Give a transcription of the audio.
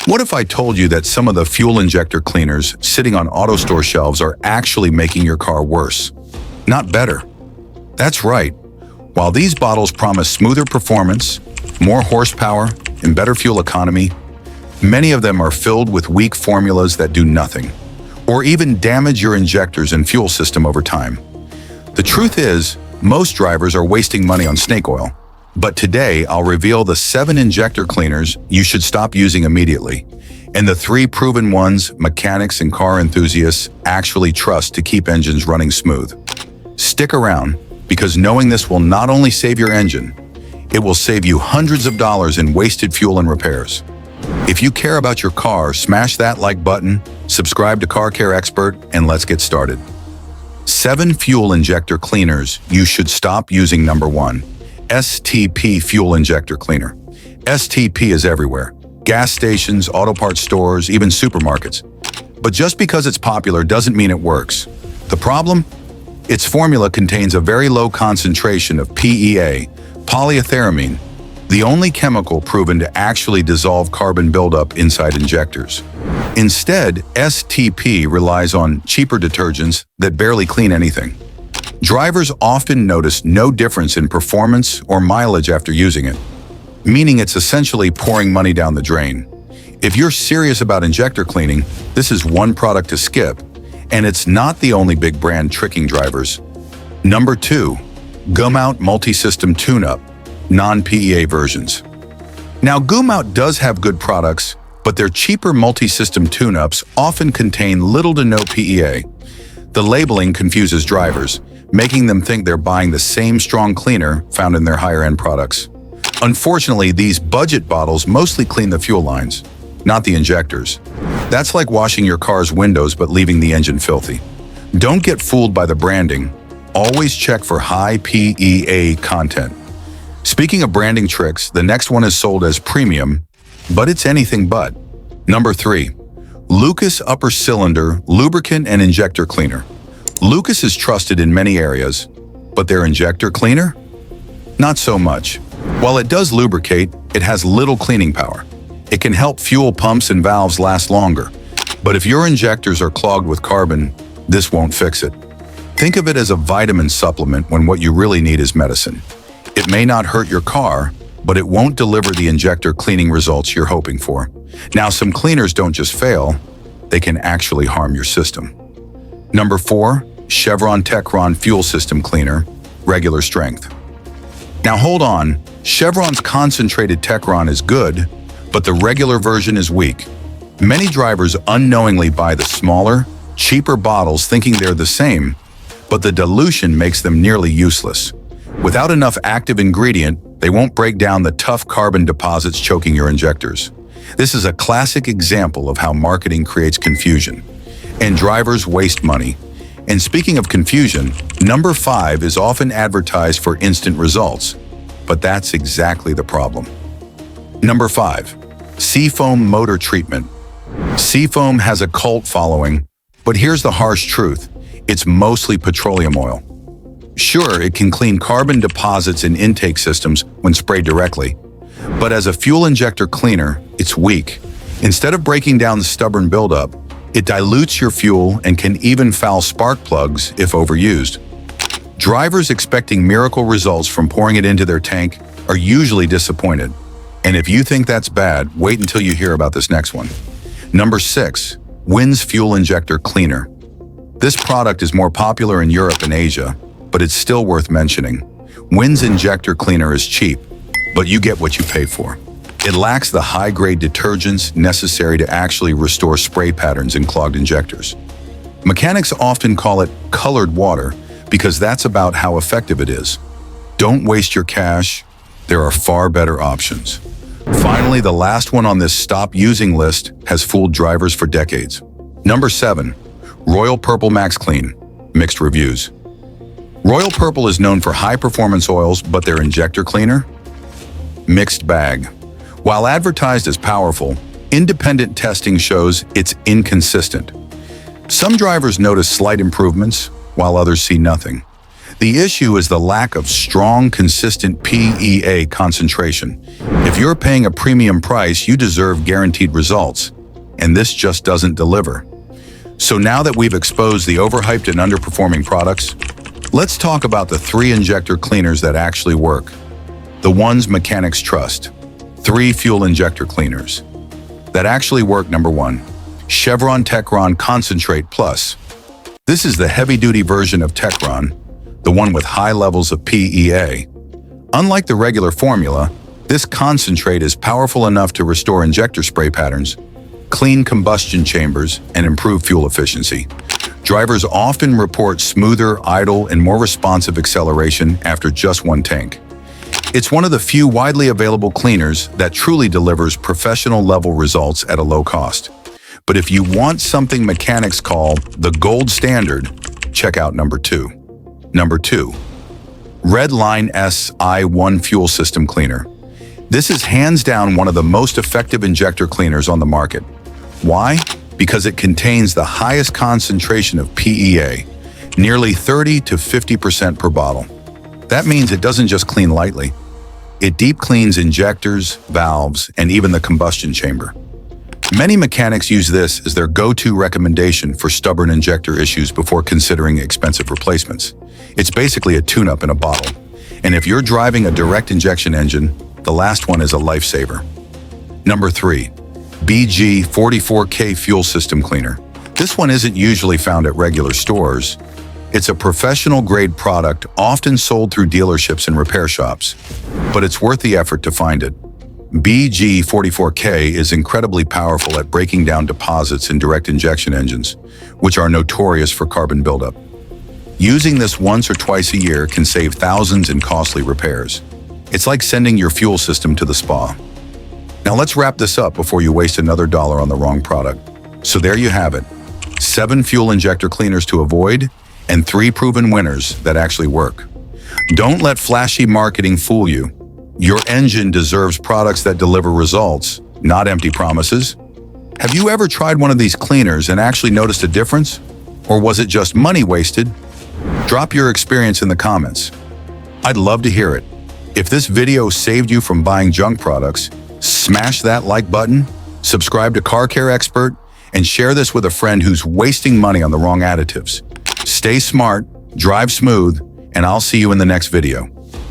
What if I told you that some of the fuel injector cleaners sitting on auto store shelves are actually making your car worse, not better? That's right. While these bottles promise smoother performance, more horsepower, and better fuel economy, many of them are filled with weak formulas that do nothing, or even damage your injectors and fuel system over time. The truth is, most drivers are wasting money on snake oil. But today, I'll reveal the 7 injector cleaners you should stop using immediately, and the 3 proven ones mechanics and car enthusiasts actually trust to keep engines running smooth. Stick around, because knowing this will not only save your engine, it will save you hundreds of dollars in wasted fuel and repairs. If you care about your car, smash that like button, subscribe to Car Care Xpert, and let's get started. 7 fuel injector cleaners you should stop using. Number 1. STP Fuel Injector Cleaner. STP is everywhere. Gas stations, auto parts stores, even supermarkets. But just because it's popular doesn't mean it works. The problem? Its formula contains a very low concentration of PEA, polyethyramine, the only chemical proven to actually dissolve carbon buildup inside injectors. Instead, STP relies on cheaper detergents that barely clean anything. Drivers often notice no difference in performance or mileage after using it, meaning it's essentially pouring money down the drain. If you're serious about injector cleaning, this is one product to skip, and it's not the only big brand tricking drivers. Number 2. Gummout Multi-System Tune-Up, non-PEA versions. Now, Gummout does have good products, but their cheaper multi-system tune-ups often contain little to no PEA. The labeling confuses drivers, making them think they're buying the same strong cleaner found in their higher-end products. Unfortunately, these budget bottles mostly clean the fuel lines, not the injectors. That's like washing your car's windows but leaving the engine filthy. Don't get fooled by the branding. Always check for high PEA content. Speaking of branding tricks, the next one is sold as premium, but it's anything but. Number 3. Lucas Upper Cylinder Lubricant and Injector Cleaner. Lucas is trusted in many areas, but their injector cleaner? Not so much. While it does lubricate, it has little cleaning power. It can help fuel pumps and valves last longer, but if your injectors are clogged with carbon, this won't fix it. Think of it as a vitamin supplement when what you really need is medicine. It may not hurt your car, but it won't deliver the injector cleaning results you're hoping for. Now, some cleaners don't just fail, they can actually harm your system. Number 4. Chevron Techron Fuel System Cleaner, regular strength. Now hold on, Chevron's concentrated Techron is good, but the regular version is weak. Many drivers unknowingly buy the smaller, cheaper bottles thinking they're the same, but the dilution makes them nearly useless. Without enough active ingredient, they won't break down the tough carbon deposits choking your injectors. This is a classic example of how marketing creates confusion, and drivers waste money. And speaking of confusion, number 5 is often advertised for instant results, but that's exactly the problem. Number 5. Seafoam Motor Treatment. Seafoam has a cult following, but here's the harsh truth. It's mostly petroleum oil. Sure, it can clean carbon deposits in intake systems when sprayed directly, but as a fuel injector cleaner, it's weak. Instead of breaking down the stubborn buildup, it dilutes your fuel and can even foul spark plugs if overused. Drivers expecting miracle results from pouring it into their tank are usually disappointed. And if you think that's bad, wait until you hear about this next one. Number 6. Win's Fuel Injector Cleaner. This product is more popular in Europe and Asia, but it's still worth mentioning. Win's injector cleaner is cheap, but you get what you pay for. It lacks the high-grade detergents necessary to actually restore spray patterns in clogged injectors. Mechanics often call it colored water because that's about how effective it is. Don't waste your cash. There are far better options. Finally, the last one on this stop using list has fooled drivers for decades. Number 7. Royal Purple Max Clean. Mixed reviews. Royal Purple is known for high-performance oils, but their injector cleaner? Mixed bag. While advertised as powerful, independent testing shows it's inconsistent. Some drivers notice slight improvements, while others see nothing. The issue is the lack of strong, consistent PEA concentration. If you're paying a premium price, you deserve guaranteed results, and this just doesn't deliver. So now that we've exposed the overhyped and underperforming products, let's talk about the 3 injector cleaners that actually work. The ones mechanics trust. 3 fuel injector cleaners that actually work. Number 1, Chevron Techron Concentrate Plus. This is the heavy-duty version of Techron, the one with high levels of PEA. Unlike the regular formula, this concentrate is powerful enough to restore injector spray patterns, clean combustion chambers, and improve fuel efficiency. Drivers often report smoother, idle, and more responsive acceleration after just 1 tank. It's one of the few widely available cleaners that truly delivers professional-level results at a low cost. But if you want something mechanics call the gold standard, check out number 2. Number 2, Redline SI1 Fuel System Cleaner. This is hands down one of the most effective injector cleaners on the market. Why? Because it contains the highest concentration of PEA, nearly 30 to 50% per bottle. That means it doesn't just clean lightly. It deep cleans injectors, valves, and even the combustion chamber. Many mechanics use this as their go-to recommendation for stubborn injector issues before considering expensive replacements. It's basically a tune-up in a bottle. And if you're driving a direct injection engine, the last one is a lifesaver. Number 3, BG44K Fuel System Cleaner. This one isn't usually found at regular stores. It's a professional-grade product often sold through dealerships and repair shops, but it's worth the effort to find it. BG44K is incredibly powerful at breaking down deposits in direct injection engines, which are notorious for carbon buildup. Using this once or twice a year can save thousands in costly repairs. It's like sending your fuel system to the spa. Now let's wrap this up before you waste another dollar on the wrong product. So there you have it. 7 fuel injector cleaners to avoid and 3 proven winners that actually work. Don't let flashy marketing fool you. Your engine deserves products that deliver results, not empty promises. Have you ever tried one of these cleaners and actually noticed a difference? Or was it just money wasted? Drop your experience in the comments. I'd love to hear it. If this video saved you from buying junk products, smash that like button, subscribe to Car Care Xpert, and share this with a friend who's wasting money on the wrong additives. Stay smart, drive smooth, and I'll see you in the next video.